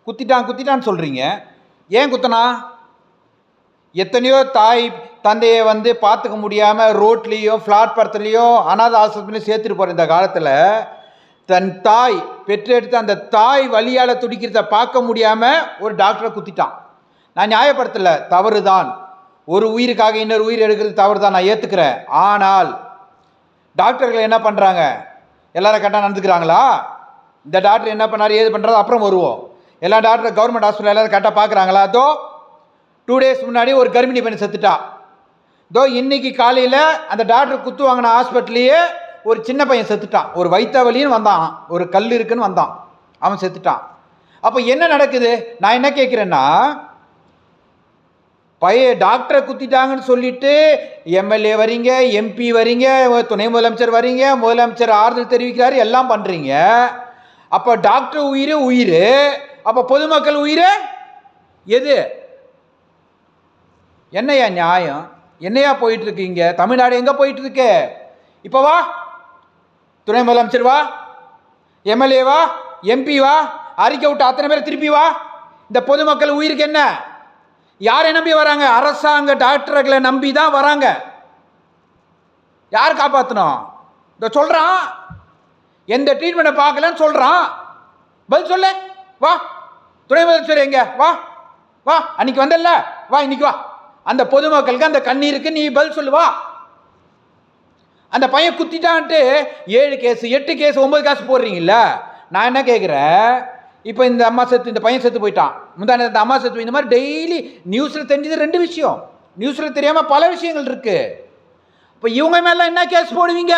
குத்திட்டான்னு சொல்கிறீங்க. ஏன் குத்தனா? எத்தனையோ தாய் தந்தையை வந்து பார்த்துக்க முடியாமல் ரோட்லேயோ பிளாட்பாரத்துலேயோ அனாத ஆசிரமத்திலையும் சேர்த்துட்டு போகிற இந்த காலத்தில் தன் தாய் பெற்றெடுத்து அந்த தாய் வலியால் துடிக்கிறத பார்க்க முடியாமல் ஒரு டாக்டரை குத்திட்டான். நான் நியாயப்படுத்தலை, தவறு தான். ஒரு உயிருக்காக இன்னொரு உயிர் எடுக்கிறது தவறு தான், நான் ஏற்றுக்கிறேன். ஆனால் டாக்டர்கள் என்ன பண்ணுறாங்க? எல்லாரும் கரெக்டாக நடந்துக்கிறாங்களா? இந்த டாக்டர் என்ன பண்ணார் ஏது பண்ணுறது அப்புறம் வருவோம். எல்லா டாக்டர் கவர்மெண்ட் ஹாஸ்பிட்டல் எல்லாரும் கரெக்டாக பார்க்குறாங்களா? அதோ 2 days முன்னாடி ஒரு கர்ப்பிணி பெண் செத்துட்டா. இதோ இன்னைக்கு காலையில் அந்த டாக்டர் குத்து வாங்கின ஹாஸ்பிட்டல்லையே ஒரு சின்ன பையன் செத்துட்டான். ஒரு வயிற்று வலின்னு வந்தான், ஒரு கல் இருக்குன்னு வந்தான், அவன் செத்துட்டான். அப்போ என்ன நடக்குது? நான் என்ன கேட்குறேன்னா, டாக்டரை குத்திட்டாங்கன்னு சொல்லிட்டு எம்எல்ஏ வரீங்க, எம்பி வரீங்க, துணை முதலமைச்சர் வரீங்க, முதலமைச்சர் ஆறுதல் தெரிவிக்கிறாரு, எல்லாம் பண்ணுறீங்க. அப்போ டாக்டர் உயிர், அப்போ பொதுமக்கள் உயிர் எது? என்னையா நியாயம்? என்னையா போயிட்டு இருக்கீங்க? தமிழ்நாடு எங்கே போயிட்டு இருக்கு? இப்போ வா, துணை முதலமைச்சர் வா, எம்எல்ஏ வா, எம்பி வா, அறிக்கை விட்டு அத்தனை பேர் திருப்பி வா. இந்த பொதுமக்கள் உயிருக்கு என்ன? யாரை நம்பி வராங்க? அரசாங்க டாக்டர்களை நம்பி தான் வராங்க. யார் காப்பாற்றணும்? இந்த சொல்றான், எந்த ட்ரீட்மெண்ட்டை பார்க்கலன்னு சொல்றான். பதில் சொல்ல வா. துணை முதலமைச்சர் எங்க? வா வா, அன்னைக்கு வந்தல்ல, வா இன்னைக்கு வா. அந்த பொதுமக்களுக்கு அந்த கண்ணீருக்கு நீ பதில் சொல்லுவா. அந்த பையன் குத்திட்டான்ட்டு 7 கேஸ் 8 கேஸ் 9 கேஸ் போடுறீங்கல்ல. நான் என்ன கேட்குறேன், இப்போ இந்த அம்மா செத்து, இந்த பையன் செத்து போயிட்டான், முந்தான இந்த அம்மா செத்து, இந்த மாதிரி டெய்லி நியூஸில் தெரிஞ்சது 2 விஷயம், நியூஸில் தெரியாமல் பல விஷயங்கள் இருக்கு. இப்போ இவங்க மேலே என்ன கேஸ் போடுவீங்க?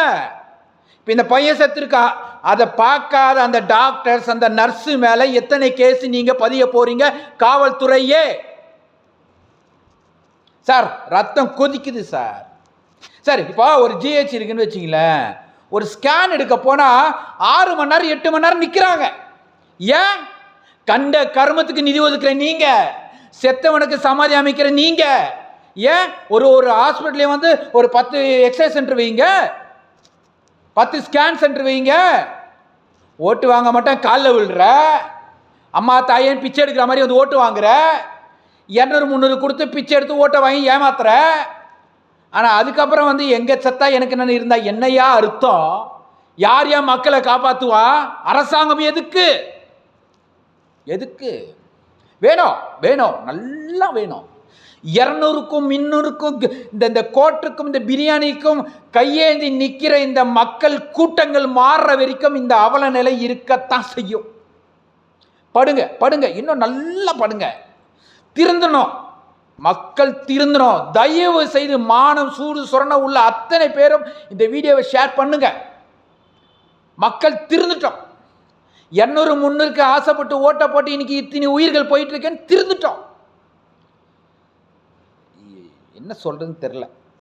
இப்போ இந்த பையன் செத்துருக்கா, அதை பார்க்காத அந்த டாக்டர்ஸ் அந்த நர்ஸு மேலே எத்தனை கேஸ் நீங்கள் பதிய போறீங்க? காவல்துறையே சார், ரத்தம் கொதிக்குது சார். சார் இப்போ ஒரு ஜிஹெச் இருக்குன்னு வச்சிங்களேன், ஒரு ஸ்கேன் எடுக்க போனால் 6 மணி நேரம் 8 மணி நேரம் நிற்கிறாங்க. ஏன்? கண்ட கர்மத்துக்கு நிதி ஒதுக்குற நீங்க, செத்தவனுக்கு சமாதி அமைக்கிற நீங்க. ஏன் ஒரு ஹாஸ்பிட்டலே வந்து ஒரு 10 எக்ஸ்ரே சென்டர் வைங்க, 10 ஸ்கேன் சென்டர் வைங்க. ஓட்டு வாங்க மட்டும் காலில் விழுற, அம்மா தாயேன்னு பிச்சை எடுக்கிற மாதிரி வந்து ஓட்டு வாங்குற, 200 300 கொடுத்து பிச்சை எடுத்து ஓட்டை வாங்கி ஏமாத்துற. ஆனால் அதுக்கப்புறம் வந்து எங்க செத்தா எனக்கு என்ன இருந்தா என்னையா அர்த்தம்? யார் மக்களை காப்பாற்றுவா? அரசாங்கம் எதுக்கு? எதுக்கு வேணும்? வேணும், நல்லா வேணும். 200க்கும் 300க்கும் இந்த கோட்டுக்கும் இந்த பிரியாணிக்கும் கையேந்தி நிற்கிற இந்த மக்கள் கூட்டங்கள் மாறுற வரைக்கும் இந்த அவல நிலை இருக்கத்தான் செய்யும். படுங்க படுங்க, இன்னும் நல்லா படுங்க. திருந்தணும், மக்கள் திருந்தணும். தயவு செய்து மானம் சூடு சுரண உள்ள அத்தனை பேரும் இந்த வீடியோவை ஷேர் பண்ணுங்க. மக்கள் திருந்துட்டோம். 200 300க்கு ஆசைப்பட்டு ஓட்ட போட்டு இன்னைக்கு இத்தனை உயிர்கள் போயிட்டு இருக்கேன்னு திருந்துட்டோம். என்ன சொல்றதுன்னு தெரியல.